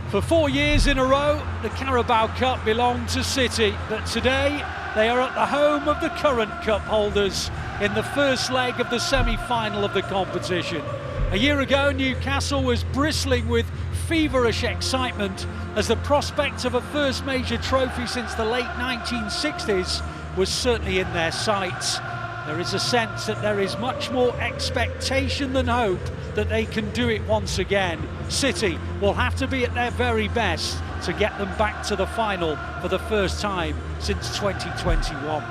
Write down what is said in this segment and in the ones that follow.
For 4 years in a row, the Carabao Cup belonged to City, but today they are at the home of the current cup holders in the first leg of the semi-final of the competition. A year ago, Newcastle was bristling with feverish excitement as the prospect of a first major trophy since the late 1960s was certainly in their sights. There is a sense that there is much more expectation than hope that they can do it once again. City will have to be at their very best to get them back to the final for the first time since 2021.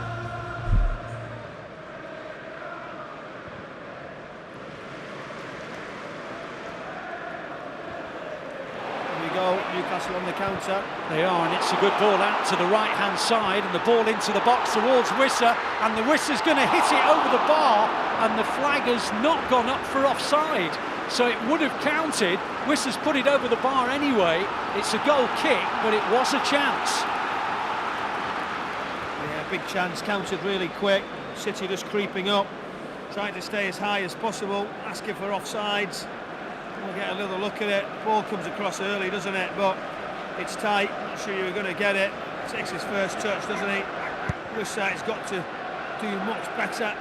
Newcastle on the counter. They are, and it's a good ball out to the right-hand side, and the ball into the box towards Wissa, and the Wissa's going to hit it over the bar, and the flag has not gone up for offside, so it would have counted. Wissa's put it over the bar anyway. It's a goal kick, but it was a chance. Yeah, big chance, counted really quick. City just creeping up, trying to stay as high as possible, asking for offsides. We'll get another look at it. Ball comes across early, doesn't it? But it's tight. Not sure you're going to get it. Takes his first touch, doesn't he? Wissa has got to do much better.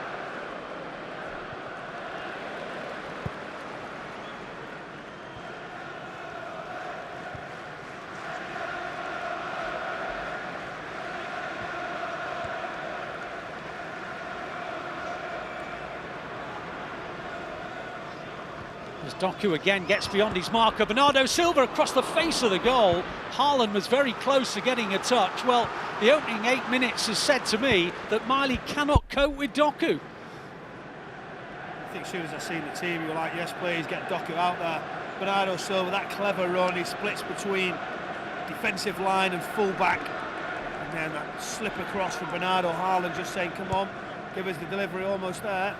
As Doku again gets beyond his marker, Bernardo Silva across the face of the goal. Haaland was very close to getting a touch. Well, the opening 8 minutes has said to me that Miley cannot cope with Doku. I think as soon as I seen the team, you were like, yes please, get Doku out there. Bernardo Silva, that clever run, he splits between defensive line and full-back. And then that slip across from Bernardo. Haaland just saying, come on, give us the delivery, almost there.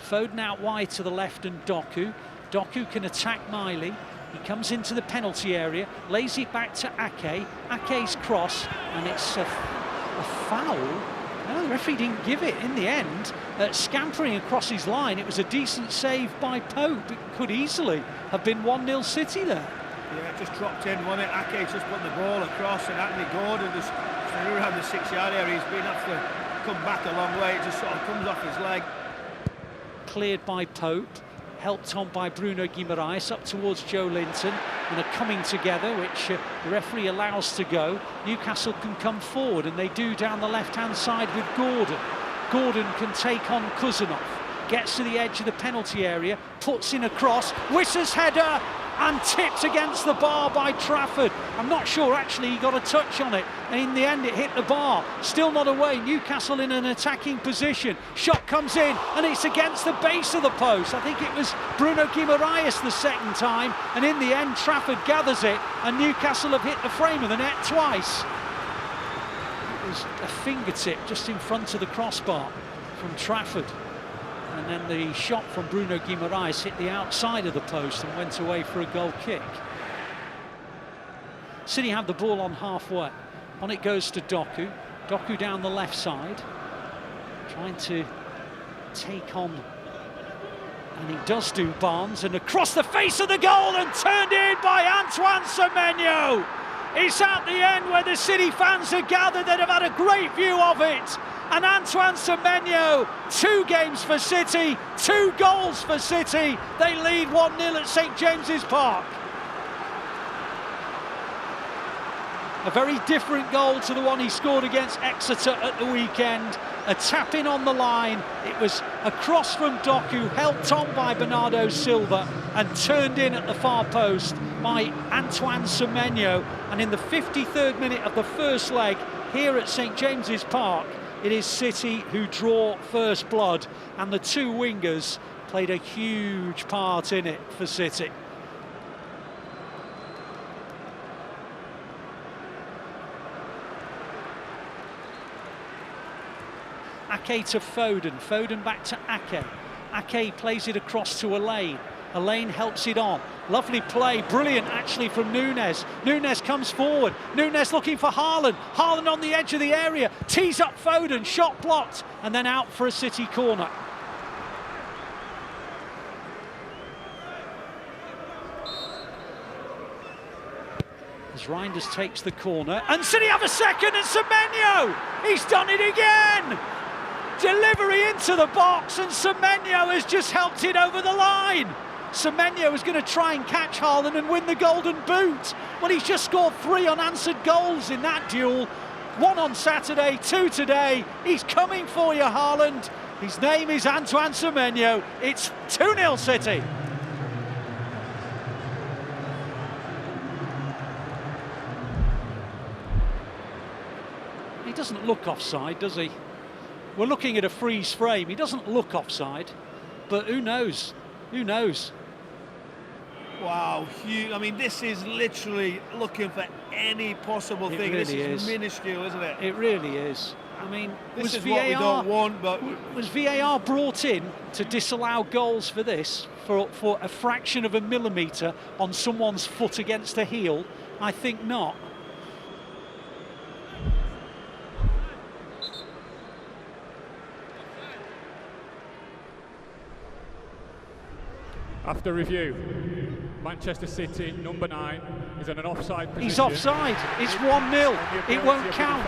Foden out wide to the left and Doku. Doku can attack Miley. He comes into the penalty area, lays it back to Ake. Ake's cross, and it's a foul. No, the referee didn't give it in the end. Scampering across his line, it was a decent save by Pope. It could easily have been 1-0 City there. Yeah, it just dropped in, wasn't it? Ake just put the ball across, and Anthony Gordon just around the 6-yard area. He's been have to come back a long way. It just sort of comes off his leg. Cleared by Pope, helped on by Bruno Guimaraes up towards Joe Linton, and are coming together, which the referee allows to go. Newcastle can come forward, and they do down the left-hand side with Gordon. Gordon can take on Kuzanov, gets to the edge of the penalty area, puts in a cross, Wissa's header, and tipped against the bar by Trafford. I'm not sure actually he got a touch on it, and in the end it hit the bar. Still not away, Newcastle in an attacking position. Shot comes in, and it's against the base of the post. I think it was Bruno Guimaraes the second time, and in the end Trafford gathers it, and Newcastle have hit the frame of the net twice. It was a fingertip just in front of the crossbar from Trafford. And then the shot from Bruno Guimaraes hit the outside of the post and went away for a goal kick. City have the ball on halfway. On it goes to Doku. Doku down the left side, trying to take on, and he does do, Barnes, and across the face of the goal and turned in by Antoine Semenyo. It's at the end where the City fans are gathered that have had a great view of it. And Antoine Semenyo, 2 games for City, 2 goals for City. They lead 1-0 at St James's Park. A very different goal to the one he scored against Exeter at the weekend. A tap in on the line. It was a cross from Doku, helped on by Bernardo Silva, and turned in at the far post by Antoine Semenyo. And in the 53rd minute of the first leg here at St James's Park, it is City who draw first blood, and the 2 wingers played a huge part in it for City. Ake to Foden, Foden back to Ake. Ake plays it across to Elaine. Elaine helps it on. Lovely play, brilliant actually from Nunes. Nunes comes forward. Nunes looking for Haaland. Haaland on the edge of the area. Tees up Foden, shot blocked, and then out for a City corner. as Reinders takes the corner, and City have a second, and Semenyo, he's done it again! Delivery into the box, and Semenyo has just helped it over the line. Semenyo is going to try and catch Haaland and win the Golden Boot. Well, he's just scored 3 unanswered goals in that duel. 1 on Saturday, 2 today. He's coming for you, Haaland. His name is Antoine Semenyo. It's 2-0 City. He doesn't look offside, does he? We're looking at a freeze frame. He doesn't look offside, but who knows? Who knows? Wow, huge. I mean, this is literally looking for any possible thing. Really this is minuscule, isn't it? It really is. I mean, this is what we don't want, but was VAR brought in to disallow goals for this, for a fraction of a millimetre on someone's foot against a heel? I think not. After review, Manchester City, number 9, is in an offside position. He's offside. It's 1-0. It won't count.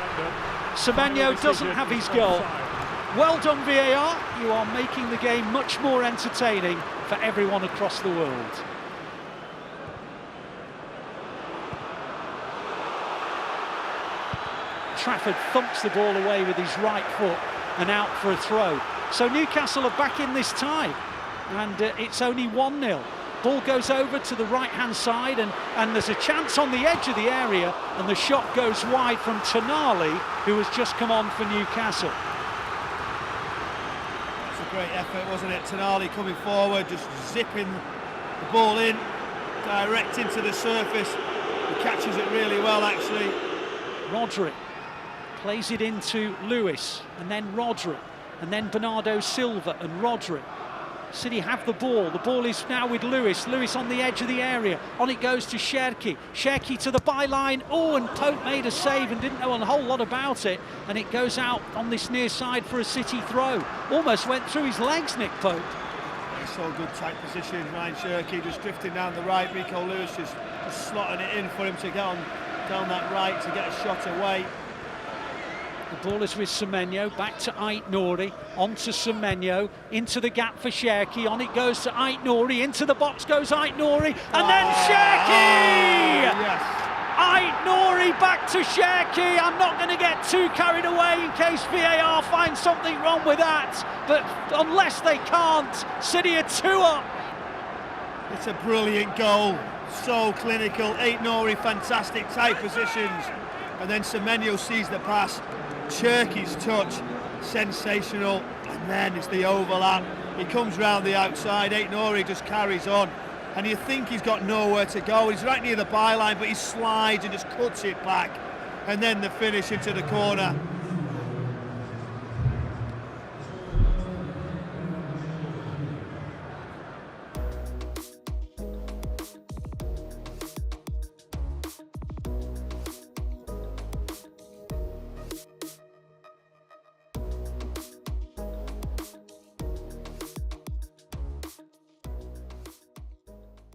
Semenyo doesn't have his goal. Well done, VAR. You are making the game much more entertaining for everyone across the world. Trafford thumps the ball away with his right foot and out for a throw. So Newcastle are back in this time. And it's only 1-0. Ball goes over to the right-hand side, and there's a chance on the edge of the area, and the shot goes wide from Tonali, who has just come on for Newcastle. It's a great effort, wasn't it? Tonali coming forward, just zipping the ball in, direct into the surface. He catches it really well, actually. Rodri plays it into Lewis, and then Rodri, and then Bernardo Silva and Rodri. City have the ball. The ball is now with Lewis. Lewis on the edge of the area. On it goes to Cherki. Cherki to the byline. Oh, and Pope made a save and didn't know a whole lot about it. And it goes out on this near side for a City throw. Almost went through his legs, Nick Pope. He's so good tight position. Ryan Cherki just drifting down the right. Rico Lewis just slotting it in for him to get on down that right to get a shot away. The ball is with Semenyo, back to Ait-Nouri, on to Semenyo, into the gap for Cherki, on it goes to Ait-Nouri, into the box goes Ait-Nouri, and then Cherki! Yes. Ait-Nouri back to Cherki. I'm not going to get too carried away in case VAR finds something wrong with that, but unless they can't, City are 2 up. It's a brilliant goal, so clinical. Ait-Nouri, fantastic tight positions, and then Semenyo sees the pass. Cherki's touch, sensational, and then it's the overlap. He comes round the outside, Ait-Nouri just carries on, and you think he's got nowhere to go. He's right near the byline, but he slides and just cuts it back, and then the finish into the corner.